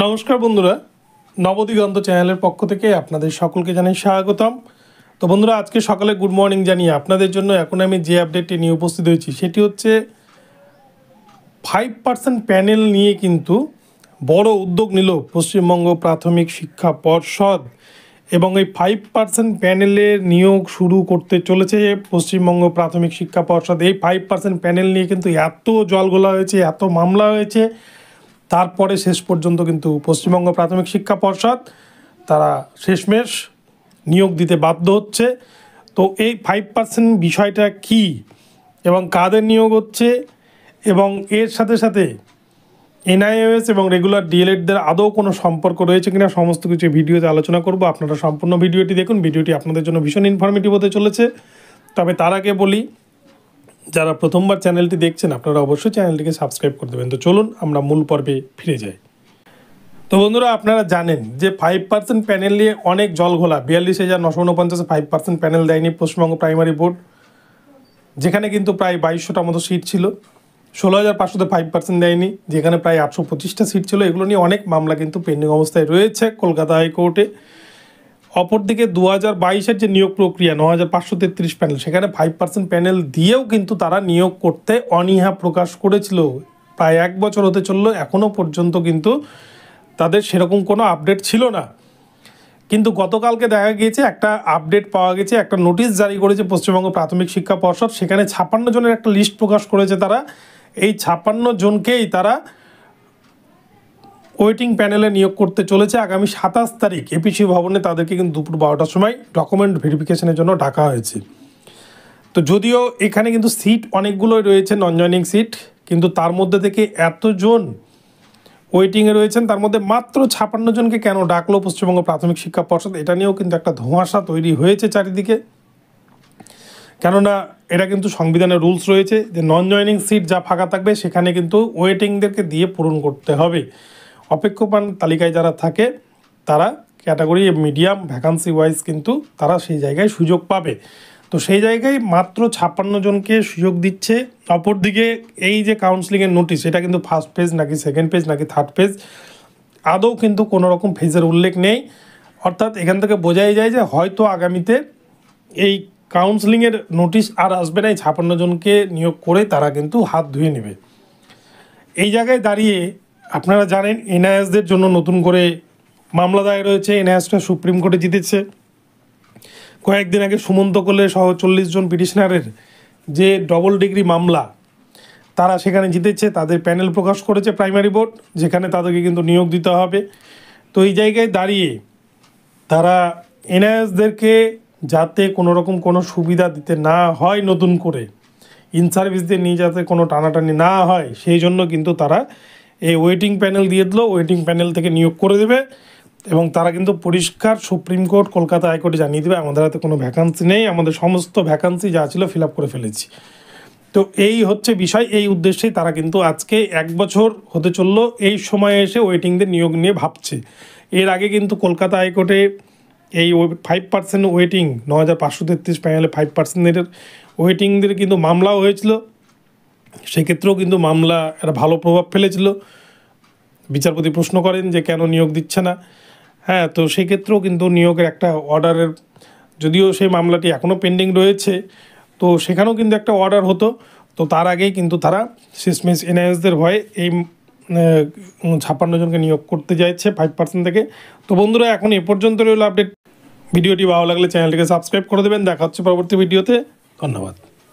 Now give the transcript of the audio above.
নমস্কার বন্ধুরা, নবদিগন্ত চ্যানেলের পক্ষ থেকে আপনাদের সকলকে জানাই স্বাগতম। তো বন্ধুরা, আজকে সকালে গুড মর্নিং জানিয়ে আপনাদের জন্য এখন আমি যে আপডেটটি নিয়ে উপস্থিত হয়েছি সেটি হচ্ছে 5% প্যানেল নিয়ে কিন্তু বড় উদ্যোগ নিল পশ্চিমবঙ্গ প্রাথমিক শিক্ষা পর্ষদ এবং এই 5% প্যানেলের নিয়োগ শুরু করতে চলেছে পশ্চিমবঙ্গ প্রাথমিক শিক্ষা পর্ষদ। এই 5% প্যানেল নিয়ে কিন্তু এত জলঘোলা হয়েছে, এত মামলা হয়েছে, তারপরে শেষ পর্যন্ত কিন্তু পশ্চিমবঙ্গ প্রাথমিক শিক্ষা পর্ষদ তারা শেষমেশ নিয়োগ দিতে বাধ্য হচ্ছে। তো এই 5% বিষয়টা কি এবং কাদের নিয়োগ হচ্ছে এবং এর সাথে সাথে এনআইওএস এবং রেগুলার ডিএলএডদের আদৌ কোনো সম্পর্ক রয়েছে কিনা সমস্ত কিছু ভিডিওতে আলোচনা করব। আপনারা সম্পূর্ণ ভিডিওটি দেখুন, ভিডিওটি আপনাদের জন্য ভীষণ ইনফরমেটিভ হতে চলেছে। তবে তার আগে বলি, যারা প্রথমবার চ্যানেলটি দেখছেন আপনারা অবশ্যই চ্যানেলটিকে সাবস্ক্রাইব করে দেবেন। তো চলুন আমরা মূল পর্বে ফিরে যাই। তো বন্ধুরা, আপনারা জানেন যে 5% প্যানেল নিয়ে অনেক জলঘোলা। 42,949 5% প্যানেল দেয়নি পশ্চিমবঙ্গ প্রাইমারি বোর্ড, যেখানে কিন্তু প্রায় 2200টা মতো সিট ছিল। 16,500-তে 5% দেয়নি, যেখানে প্রায় 825টা সিট ছিল। এগুলো নিয়ে অনেক মামলা কিন্তু পেন্ডিং অবস্থায় রয়েছে কলকাতা হাইকোর্টে। অপরদিকে 2022-এর যে নিয়োগ প্রক্রিয়া 9,533 প্যানেল, সেখানে 5% প্যানেল দিয়েও কিন্তু তারা নিয়োগ করতে অনীহা প্রকাশ করেছিল। প্রায় 1 বছর হতে চললো, এখনও পর্যন্ত কিন্তু তাদের সেরকম কোনো আপডেট ছিল না। কিন্তু গতকালকে দেখা গিয়েছে একটা আপডেট পাওয়া গেছে, একটা নোটিশ জারি করেছে পশ্চিমবঙ্গ প্রাথমিক শিক্ষা পর্ষদ। সেখানে 56 জনের একটা লিস্ট প্রকাশ করেছে তারা। এই 56 জনকেই তারা ওয়েটিং প্যানেলে নিয়োগ করতে চলেছে আগামী 27 তারিখ এপিসি ভবনে। তাদেরকে কিন্তু দুপুর 12টার সময় ডকুমেন্ট ভেরিফিকেশনের জন্য ডাকা হয়েছে। তো যদিও এখানে কিন্তু সিট অনেকগুলোই রয়েছে, নন জয়নিং সিট, কিন্তু তার মধ্যে থেকে এতজন ওয়েটিংয়ে রয়েছেন, তার মধ্যে মাত্র 56 জনকে কেন ডাকলো পশ্চিমবঙ্গ প্রাথমিক শিক্ষা পর্ষদ, এটা নিয়েও কিন্তু একটা ধোঁয়াশা তৈরি হয়েছে চারিদিকে। কেননা এটা কিন্তু সংবিধানের রুলস রয়েছে যে নন জয়নিং সিট যা ফাঁকা থাকবে সেখানে কিন্তু ওয়েটিংদেরকে দিয়ে পূরণ করতে হবে। অপেক্ষমান তালিকায় যারা থাকে তারা ক্যাটাগরি মিডিয়াম ভ্যাকান্সি ওয়াইজ কিন্তু তারা সেই জায়গায় সুযোগ পাবে। তো সেই জায়গায় মাত্র 56 জনকে সুযোগ দিচ্ছে। অপরদিকে এই যে কাউন্সিলিংয়ের নোটিশ, এটা কিন্তু ফার্স্ট পেজ নাকি সেকেন্ড পেজ নাকি থার্ড পেজ, আদৌ কিন্তু কোনো রকম ফেজের উল্লেখ নেই। অর্থাৎ এখান থেকে বোঝাই যায় যে হয়তো আগামীতে এই কাউন্সিলিংয়ের নোটিশ আর আসবে না। এই 56 জনকে নিয়োগ করে তারা কিন্তু হাত ধুয়ে নেবে। এই জায়গায় দাঁড়িয়ে আপনারা জানেন এনআইএসদের জন্য নতুন করে মামলা দায়ের হয়েছে। এনআইএসটা সুপ্রিম কোর্টে জিতেছে। কয়েকদিন আগে সুমন্ত কোলে সহ 40 জন পিটিশনারের যে ডবল ডিগ্রি মামলা, তারা সেখানে জিতেছে। তাদের প্যানেল প্রকাশ করেছে প্রাইমারি বোর্ড, যেখানে তাদেরকে কিন্তু নিয়োগ দিতে হবে। তো এই জায়গায় দাঁড়িয়ে তারা এনআইএসদেরকে যাতে কোনো রকম কোনো সুবিধা দিতে না হয়, নতুন করে ইন সার্ভিসদের নিয়ে যাতে কোনো টানাটানি না হয়, সেই জন্য কিন্তু তারা এই ওয়েটিং প্যানেল দিয়ে দিল। ওয়েটিং প্যানেল থেকে নিয়োগ করে দেবে এবং তারা কিন্তু পরিষ্কার সুপ্রিম কোর্ট কলকাতা হাইকোর্টে জানিয়ে দেবে আমাদের হাতে কোনো ভ্যাকান্সি নেই, আমাদের সমস্ত ভ্যাকান্সি যা ছিল ফিল আপ করে ফেলেছি। তো এই হচ্ছে বিষয়। এই উদ্দেশ্যেই তারা কিন্তু আজকে 1 বছর হতে চললো এই সময়ে এসে ওয়েটিংদের নিয়োগ নিয়ে ভাবছে। এর আগে কিন্তু কলকাতা হাইকোর্টে এই 5% ওয়েটিং 9,533 প্যানেলে 5%-এর ওয়েটিংদের কিন্তু মামলাও হয়েছিল। সেক্ষেত্রেও কিন্তু মামলা একটা ভালো প্রভাব ফেলেছিল। বিচারপতি প্রশ্ন করেন যে কেন নিয়োগ দিচ্ছে না। হ্যাঁ, তো সেক্ষেত্রেও কিন্তু নিয়োগের একটা অর্ডারের, যদিও সেই মামলাটি এখনও পেন্ডিং রয়েছে, তো সেখানেও কিন্তু একটা অর্ডার হতো। তো তার আগেই কিন্তু তারা শেষমেশ এনআইএসদের ভয়ে এই 56 জনকে নিয়োগ করতে যাচ্ছে 5% থেকে। তো বন্ধুরা, এখন এ পর্যন্ত রইল আপডেট। ভিডিওটি ভালো লাগলে চ্যানেলটিকে সাবস্ক্রাইব করে দেবেন। দেখা হচ্ছে পরবর্তী ভিডিওতে। ধন্যবাদ।